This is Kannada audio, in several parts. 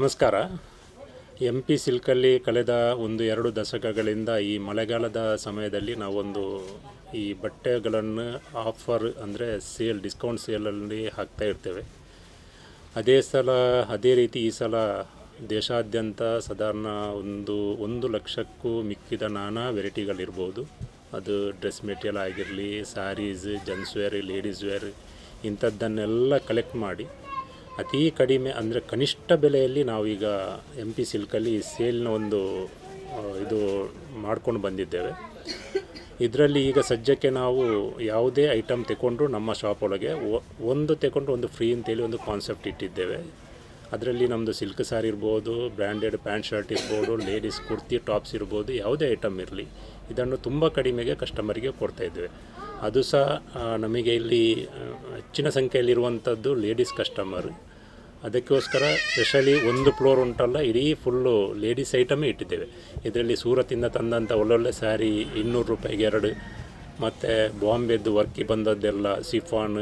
ನಮಸ್ಕಾರ. MP ಸಿಲ್ಕಲ್ಲಿ ಕಳೆದ 1-2 ದಶಕಗಳಿಂದ ಈ ಮಳೆಗಾಲದ ಸಮಯದಲ್ಲಿ ನಾವೊಂದು ಈ ಬಟ್ಟೆಗಳನ್ನು ಆಫರ್ ಅಂದರೆ ಡಿಸ್ಕೌಂಟ್ ಸೇಲಲ್ಲಿ ಹಾಕ್ತಾ ಇರ್ತೇವೆ. ಅದೇ ರೀತಿ ಈ ಸಲ ದೇಶಾದ್ಯಂತ ಸಾಧಾರಣ 1 ಲಕ್ಷಕ್ಕೂ ಮಿಕ್ಕಿದ ನಾನಾ ವೆರೈಟಿಗಳಿರ್ಬೋದು. ಅದು ಡ್ರೆಸ್ ಮೆಟೀರಿಯಲ್ ಆಗಿರಲಿ, sarees, gents wear, ladies wear ಇಂಥದ್ದನ್ನೆಲ್ಲ ಕಲೆಕ್ಟ್ ಮಾಡಿ ಅತಿ ಕಡಿಮೆ ಅಂದರೆ ಕನಿಷ್ಠ ಬೆಲೆಯಲ್ಲಿ ನಾವೀಗ MP ಸಿಲ್ಕಲ್ಲಿ ಸೇಲ್ನ ಇದು ಮಾಡ್ಕೊಂಡು ಬಂದಿದ್ದೇವೆ. ಇದರಲ್ಲಿ ಈಗ ಸದ್ಯಕ್ಕೆ ನಾವು ಯಾವುದೇ ಐಟಮ್ ತಗೊಂಡ್ರು ನಮ್ಮ ಶಾಪ್ ಒಳಗೆ ಒಂದು ತಗೊಂಡು ಒಂದು ಫ್ರೀ ಅಂತೇಳಿ ಒಂದು ಕಾನ್ಸೆಪ್ಟ್ ಇಟ್ಟಿದ್ದೇವೆ. ಅದರಲ್ಲಿ ನಮ್ಮದು ಸಿಲ್ಕ್ ಸ್ಯಾರಿ ಇರ್ಬೋದು, ಬ್ರ್ಯಾಂಡೆಡ್ ಪ್ಯಾಂಟ್ ಶರ್ಟ್ ಇರ್ಬೋದು, ಲೇಡೀಸ್ ಕುರ್ತಿ ಟಾಪ್ಸ್ ಇರ್ಬೋದು, ಯಾವುದೇ ಐಟಮ್ ಇರಲಿ ಇದನ್ನು ತುಂಬ ಕಡಿಮೆಗೆ ಕಸ್ಟಮರಿಗೆ ಕೊಡ್ತಾಯಿದ್ದೇವೆ. ಅದು ಸಹ ನಮಗೆ ಇಲ್ಲಿ ಹೆಚ್ಚಿನ ಸಂಖ್ಯೆಯಲ್ಲಿರುವಂಥದ್ದು ಲೇಡೀಸ್ ಕಸ್ಟಮರ್. ಅದಕ್ಕೋಸ್ಕರ ಸ್ಪೆಷಲಿ ಒಂದು ಫ್ಲೋರ್ ಉಂಟಲ್ಲ, ಇಡೀ ಫುಲ್ಲು ಲೇಡೀಸ್ ಐಟಮೇ ಇಟ್ಟಿದ್ದೇವೆ. ಇದರಲ್ಲಿ ಸೂರತ್ತಿಂದ ತಂದಂಥ ಒಳ್ಳೊಳ್ಳೆ ಸ್ಯಾರಿ 200 ರೂಪಾಯಿಗೆ 2, ಮತ್ತು ಬಾಂಬೆದ್ದು ವರ್ಕಿ ಬಂದದ್ದೆಲ್ಲ ಸಿಫಾನ್,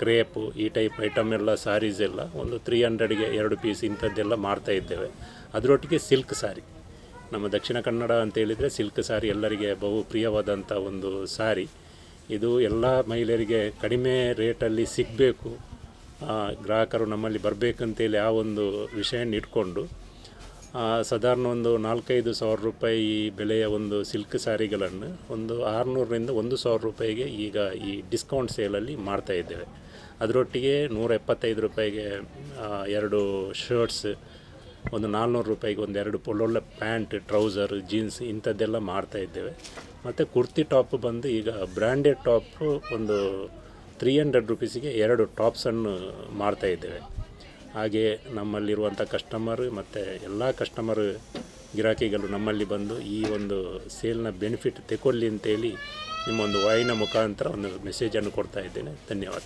ಕ್ರೇಪ್ ಈ ಟೈಪ್ ಐಟಮ್ ಎಲ್ಲ ಸ್ಯಾರೀಸ್ ಎಲ್ಲ ಒಂದು 300ಗೆ 2 ಪೀಸ್ ಇಂಥದ್ದೆಲ್ಲ ಮಾರ್ತಾಯಿದ್ದೇವೆ. ಅದರೊಟ್ಟಿಗೆ ಸಿಲ್ಕ್ ಸ್ಯಾರಿ, ನಮ್ಮ ದಕ್ಷಿಣ ಕನ್ನಡ ಅಂತೇಳಿದರೆ ಸಿಲ್ಕ್ ಸ್ಯಾರಿ ಎಲ್ಲರಿಗೆ ಬಹು ಪ್ರಿಯವಾದಂಥ ಒಂದು ಸ್ಯಾರಿ. ಇದು ಎಲ್ಲ ಮಹಿಳೆಯರಿಗೆ ಕಡಿಮೆ ರೇಟಲ್ಲಿ ಸಿಗಬೇಕು, ಗ್ರಾಹಕರು ನಮ್ಮಲ್ಲಿ ಬರಬೇಕಂತೇಳಿ ಆ ಒಂದು ವಿಷಯನ ಇಟ್ಕೊಂಡು ಸಾಧಾರಣ ಒಂದು 4-5 ಸಾವಿರ ರೂಪಾಯಿ ಬೆಲೆಯ ಒಂದು ಸಿಲ್ಕ್ ಸ್ಯಾರಿಗಳನ್ನು ಒಂದು 600ರಿಂದ 1,000 ರೂಪಾಯಿಗೆ ಈಗ ಈ ಡಿಸ್ಕೌಂಟ್ ಸೇಲಲ್ಲಿ ಮಾಡ್ತಾಯಿದ್ದೇವೆ. ಅದರೊಟ್ಟಿಗೆ 175 ರೂಪಾಯಿಗೆ 2 ಶರ್ಟ್ಸ್, ಒಂದು 400 ರೂಪಾಯಿಗೆ 2 ಒಳ್ಳೊಳ್ಳೆ ಪ್ಯಾಂಟ್, ಟ್ರೌಸರ್, ಜೀನ್ಸ್ ಇಂಥದ್ದೆಲ್ಲ ಮಾಡ್ತಾಯಿದ್ದೇವೆ. ಮತ್ತು ಕುರ್ತಿ ಟಾಪ್ ಬಂದು ಈಗ ಬ್ರ್ಯಾಂಡೆಡ್ ಟಾಪು ಒಂದು 300 ರೂಪೀಸಿಗೆ 2 ಟಾಪ್ಸನ್ನು ಮಾಡ್ತಾಯಿದ್ದೇವೆ. ಹಾಗೆ ನಮ್ಮಲ್ಲಿರುವಂಥ ಕಸ್ಟಮರ್ ಮತ್ತು ಎಲ್ಲ ಕಸ್ಟಮರ್ ಗಿರಾಕಿಗಳು ನಮ್ಮಲ್ಲಿ ಬಂದು ಈ ಒಂದು ಸೇಲ್ನ ಬೆನಿಫಿಟ್ ತಗೊಳ್ಳಿ ಅಂತೇಳಿ ನಿಮ್ಮೊಂದು ವಾಹಿನ ಮುಖಾಂತರ ಒಂದು ಮೆಸೇಜನ್ನು ಕೊಡ್ತಾ ಇದ್ದೇನೆ. ಧನ್ಯವಾದ.